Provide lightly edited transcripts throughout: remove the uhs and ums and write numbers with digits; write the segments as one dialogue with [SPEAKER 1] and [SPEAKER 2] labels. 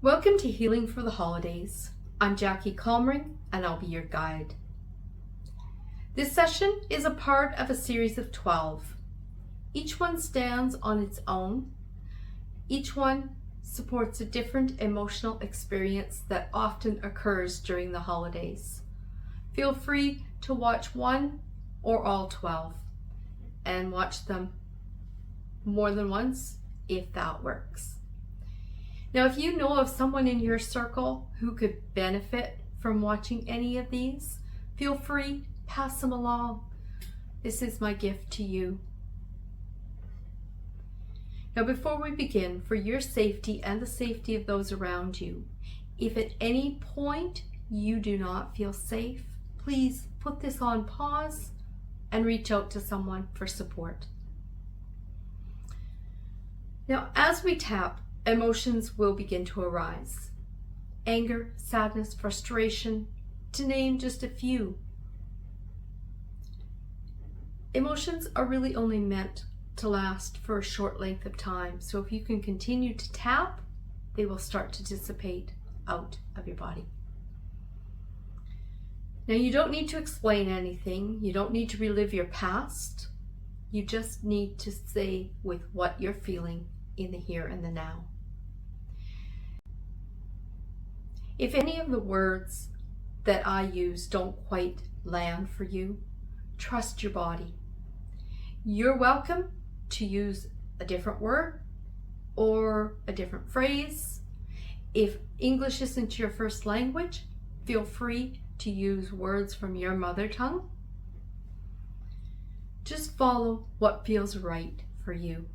[SPEAKER 1] Welcome to Healing for the Holidays. I'm Jackie Calmering and I'll be your guide. This session is a part of a series of 12. Each one stands on its own. Each one supports a different emotional experience that often occurs during the holidays. Feel free to watch one or all 12 and watch them more than once if that works. Now, if you know of someone in your circle who could benefit from watching any of these, feel free, pass them along. This is my gift to you. Now, before we begin, for your safety and the safety of those around you, if at any point you do not feel safe, please put this on pause and reach out to someone for support. Now, as we tap, emotions will begin to arise. Anger, sadness, frustration, to name just a few. Emotions are really only meant to last for a short length of time. So if you can continue to tap, they will start to dissipate out of your body. Now, you don't need to explain anything. You don't need to relive your past. You just need to stay with what you're feeling in the here and the now. If any of the words that I use don't quite land for you, trust your body. You're welcome to use a different word or a different phrase. If English isn't your first language, feel free to use words from your mother tongue. Just follow what feels right for you.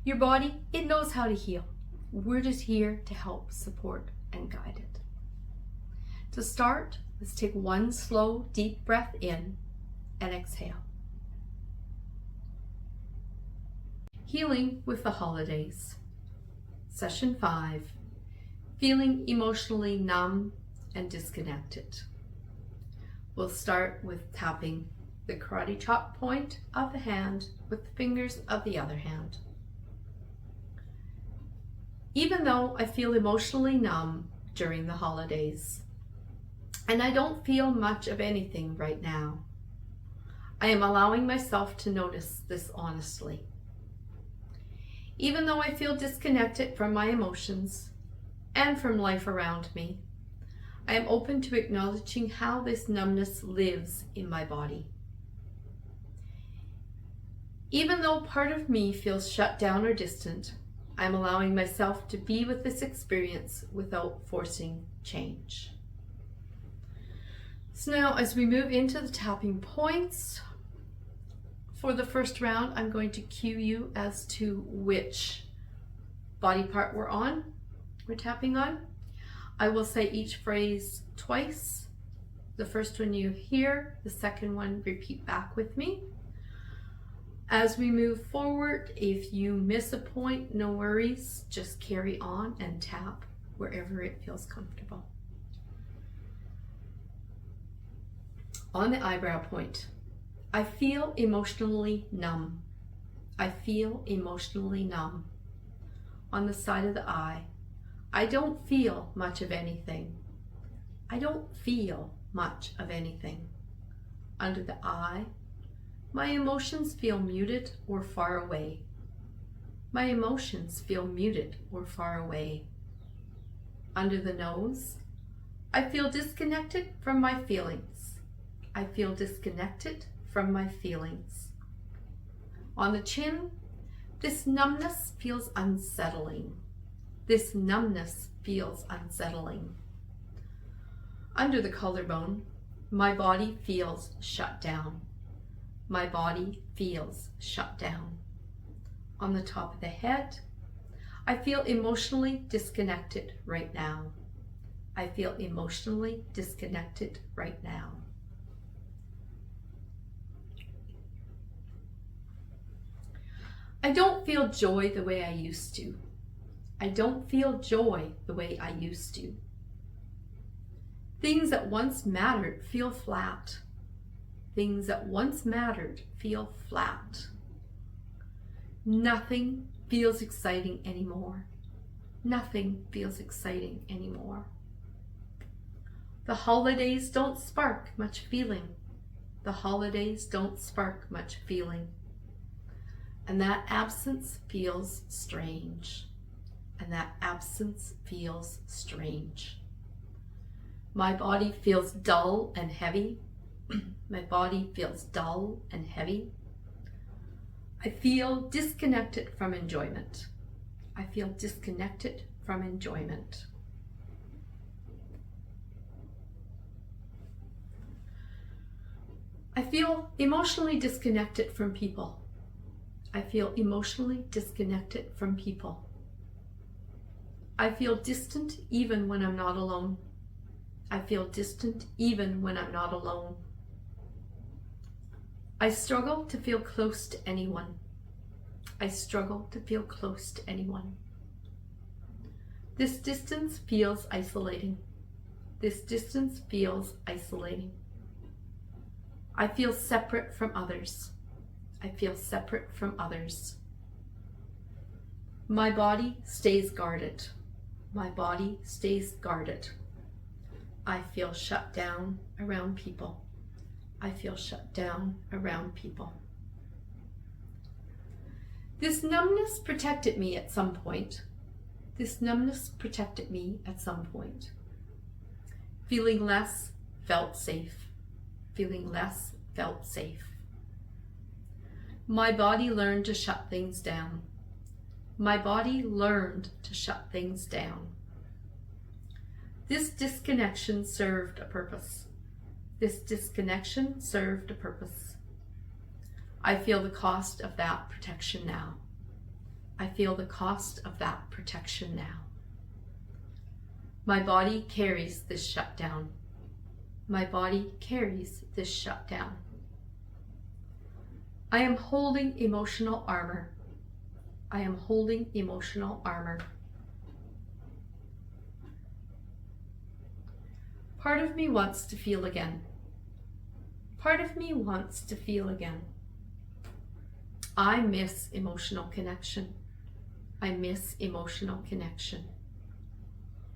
[SPEAKER 1] Your body, it knows how to heal. We're just here to help support and guide it. To start, let's take one slow, deep breath in and exhale. Healing with the Holidays. Session 5. Feeling emotionally numb and disconnected. We'll start with tapping the karate chop point of the hand with the fingers of the other hand. Even though I feel emotionally numb during the holidays, and I don't feel much of anything right now, I am allowing myself to notice this honestly. Even though I feel disconnected from my emotions and from life around me, I am open to acknowledging how this numbness lives in my body. Even though part of me feels shut down or distant, I'm allowing myself to be with this experience without forcing change. So now, as we move into the tapping points, for the first round, I'm going to cue you as to which body part we're tapping on. I will say each phrase twice. The first one you hear, the second one repeat back with me. As we move forward, if you miss a point, no worries, just carry on and tap wherever it feels comfortable. On the eyebrow point, I feel emotionally numb. I feel emotionally numb. On the side of the eye, I don't feel much of anything. I don't feel much of anything. Under the eye, my emotions feel muted or far away. My emotions feel muted or far away. Under the nose, I feel disconnected from my feelings. I feel disconnected from my feelings. On the chin, this numbness feels unsettling. This numbness feels unsettling. Under the collarbone, my body feels shut down. My body feels shut down. On the top of the head, I feel emotionally disconnected right now. I feel emotionally disconnected right now. I don't feel joy the way I used to. I don't feel joy the way I used to. Things that once mattered feel flat. Things that once mattered feel flat. Nothing feels exciting anymore. Nothing feels exciting anymore. The holidays don't spark much feeling. The holidays don't spark much feeling. And that absence feels strange. And that absence feels strange. My body feels dull and heavy. My body feels dull and heavy. I feel disconnected from enjoyment. I feel disconnected from enjoyment. I feel emotionally disconnected from people. I feel emotionally disconnected from people. I feel distant even when I'm not alone. I feel distant even when I'm not alone. I struggle to feel close to anyone. I struggle to feel close to anyone. This distance feels isolating. This distance feels isolating. I feel separate from others. I feel separate from others. My body stays guarded. My body stays guarded. I feel shut down around people. I feel shut down around people. This numbness protected me at some point. This numbness protected me at some point. Feeling less felt safe. Feeling less felt safe. My body learned to shut things down. My body learned to shut things down. This disconnection served a purpose. This disconnection served a purpose. I feel the cost of that protection now. I feel the cost of that protection now. My body carries this shutdown. My body carries this shutdown. I am holding emotional armor. I am holding emotional armor. Part of me wants to feel again. Part of me wants to feel again. I miss emotional connection. I miss emotional connection.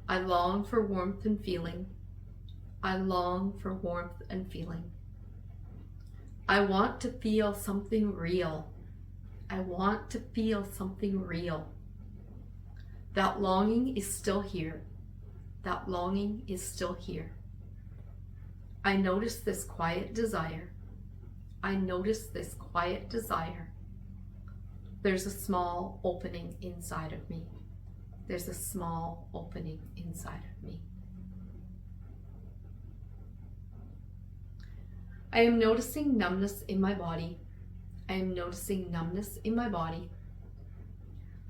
[SPEAKER 1] I long for warmth and feeling. I long for warmth and feeling. I want to feel something real. I want to feel something real. That longing is still here. That longing is still here. I notice this quiet desire. I notice this quiet desire. There's a small opening inside of me. There's a small opening inside of me. I am noticing numbness in my body. I am noticing numbness in my body.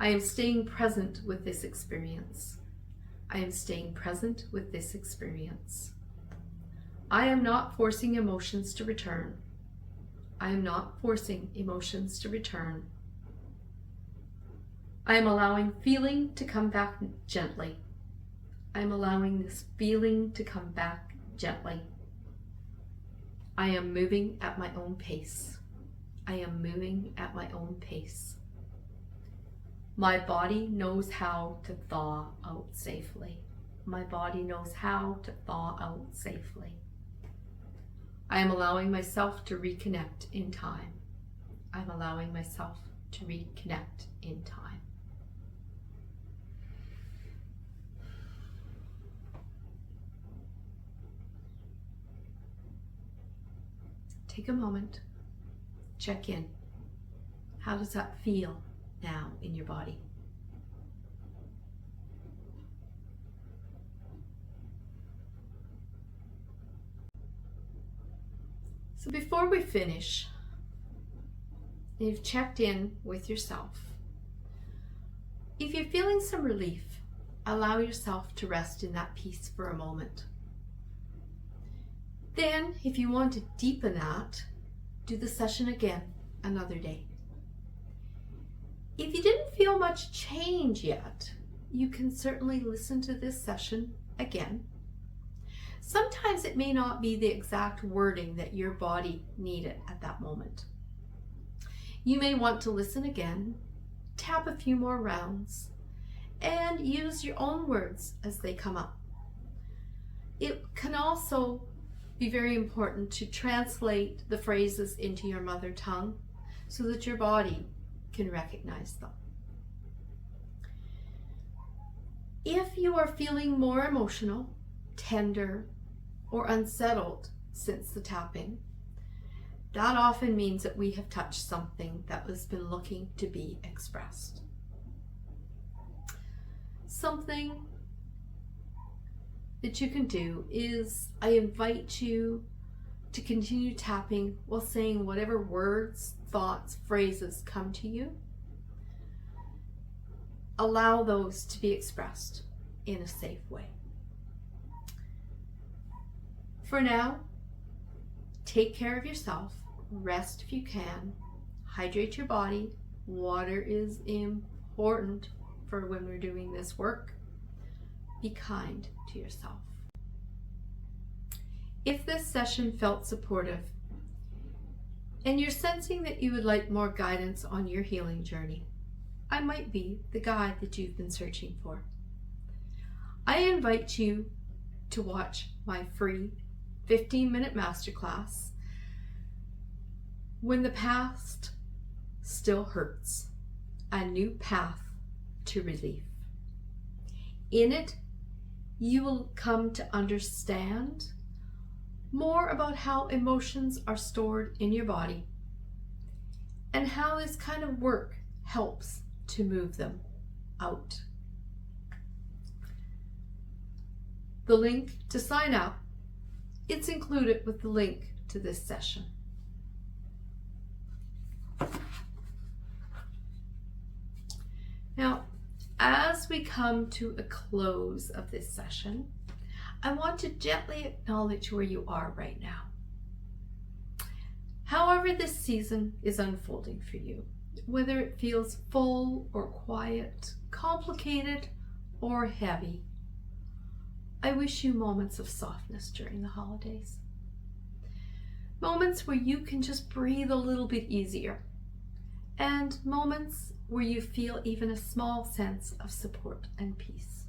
[SPEAKER 1] I am staying present with this experience. I am staying present with this experience. I am not forcing emotions to return. I am not forcing emotions to return. I am allowing feeling to come back gently. I am allowing this feeling to come back gently. I am moving at my own pace. I am moving at my own pace. My body knows how to thaw out safely. My body knows how to thaw out safely. I am allowing myself to reconnect in time. I'm allowing myself to reconnect in time. Take a moment, check in. How does that feel now in your body? So before we finish, you've checked in with yourself. If you're feeling some relief, allow yourself to rest in that peace for a moment. Then, if you want to deepen that, do the session again another day. If you didn't feel much change yet, you can certainly listen to this session again. Sometimes it may not be the exact wording that your body needed at that moment. You may want to listen again, tap a few more rounds, and use your own words as they come up. It can also be very important to translate the phrases into your mother tongue so that your body can recognize them. If you are feeling more emotional, tender, or unsettled since the tapping, that often means that we have touched something that has been looking to be expressed. Something that you can do is I invite you to continue tapping while saying whatever words, thoughts, phrases come to you. Allow those to be expressed in a safe way. For now, take care of yourself, rest if you can, hydrate your body. Water is important for when we're doing this work. Be kind to yourself. If this session felt supportive and you're sensing that you would like more guidance on your healing journey, I might be the guide that you've been searching for. I invite you to watch my free 15-minute masterclass, When the Past Still Hurts, a New Path to Relief. In it, you will come to understand more about how emotions are stored in your body and how this kind of work helps to move them out. The link to sign up, it's included with the link to this session. Now, as we come to a close of this session, I want to gently acknowledge where you are right now. However this season is unfolding for you, whether it feels full or quiet, complicated or heavy, I wish you moments of softness during the holidays. Moments where you can just breathe a little bit easier, and moments where you feel even a small sense of support and peace.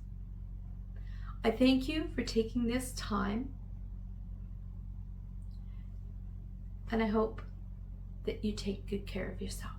[SPEAKER 1] I thank you for taking this time, and I hope that you take good care of yourself.